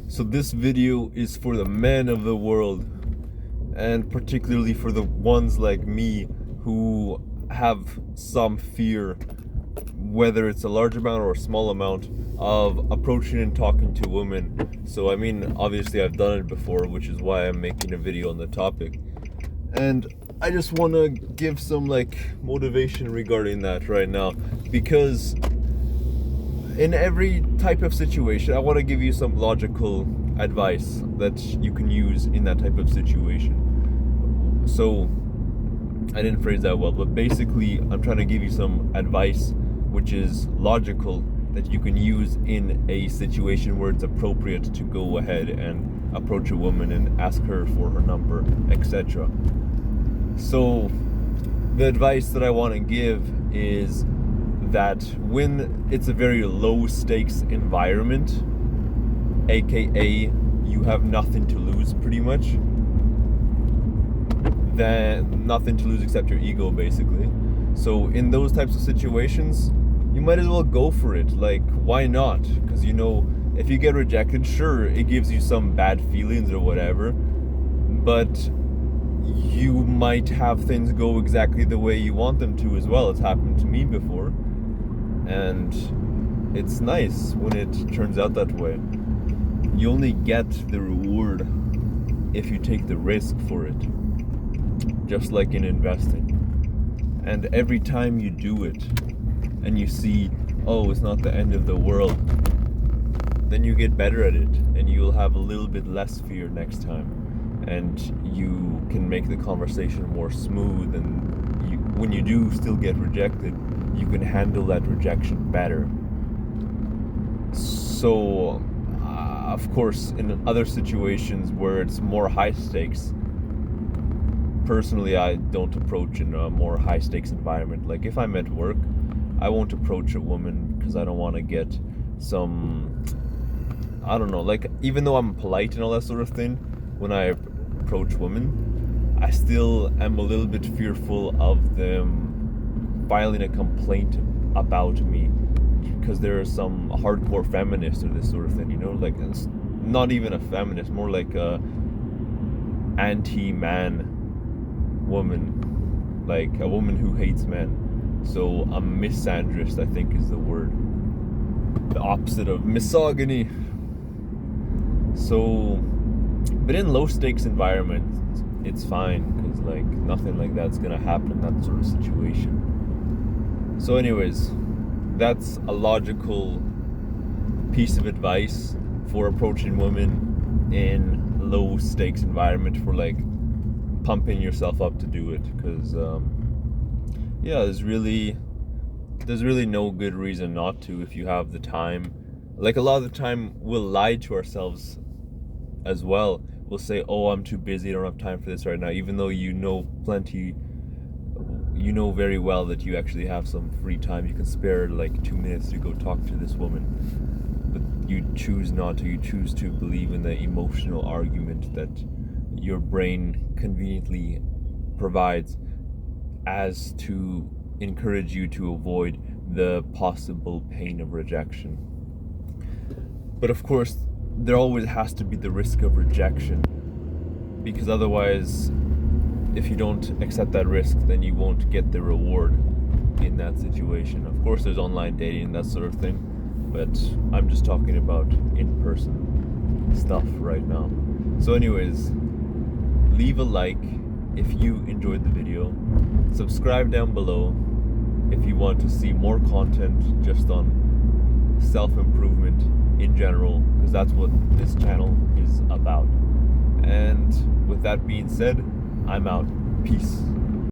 So this video is for the men of the world, and particularly for the ones like me who have some fear, whether it's a large amount or a small amount, of approaching and talking to women. So I mean, obviously I've done it before, which is why I'm making a video on the topic. And I just want to give some motivation regarding that right now, because in every type of situation, I want to give you some logical advice that you can use in that type of situation. So, I didn't phrase that well, but basically, I'm trying to give you some advice which is logical that you can use in a situation where it's appropriate to go ahead and approach a woman and ask her for her number, etc. So, the advice that I want to give is that when it's a very low stakes environment, aka you have nothing to lose pretty much, then nothing to lose except your ego basically. So in those types of situations, you might as well go for it. Like, why not? Because if you get rejected, sure, it gives you some bad feelings or whatever, but you might have things go exactly the way you want them to as well. It's happened to me before. And it's nice when it turns out that way. You only get the reward if you take the risk for it, just like in investing. And every time you do it and you see, oh, it's not the end of the world, then you get better at it and you'll have a little bit less fear next time, and you can make the conversation more smooth, and when you do still get rejected, you can handle that rejection better. So, of course, in other situations where it's more high stakes, personally, I don't approach in a more high stakes environment. Like, if I'm at work, I won't approach a woman because I don't want to get some, I don't know, even though I'm polite and all that sort of thing, when I approach women, I still am a little bit fearful of them filing a complaint about me, because there are some hardcore feminists or this sort of thing, it's not even a feminist, more like a anti-man woman, like a woman who hates men. So a misandrist, I think, is the word, the opposite of misogyny. So, but in low stakes environments, it's fine, because nothing like that's gonna happen in that sort of situation. So anyways, that's a logical piece of advice for approaching women in low stakes environment, for pumping yourself up to do it, because there's really no good reason not to if you have the time. A lot of the time we'll lie to ourselves as well. We'll say, oh, I'm too busy, I don't have time for this right now, even though you know very well that you actually have some free time. You can spare 2 minutes to go talk to this woman, but you choose not to. You choose to believe in the emotional argument that your brain conveniently provides as to encourage you to avoid the possible pain of rejection. But of course, there always has to be the risk of rejection, because otherwise, if you don't accept that risk, then you won't get the reward in that situation. Of course, there's online dating and that sort of thing, but I'm just talking about in-person stuff right now. So anyways, leave a like if you enjoyed the video. Subscribe down below if you want to see more content just on self-improvement in general, because that's what this channel is about. And with that being said, I'm out. Peace.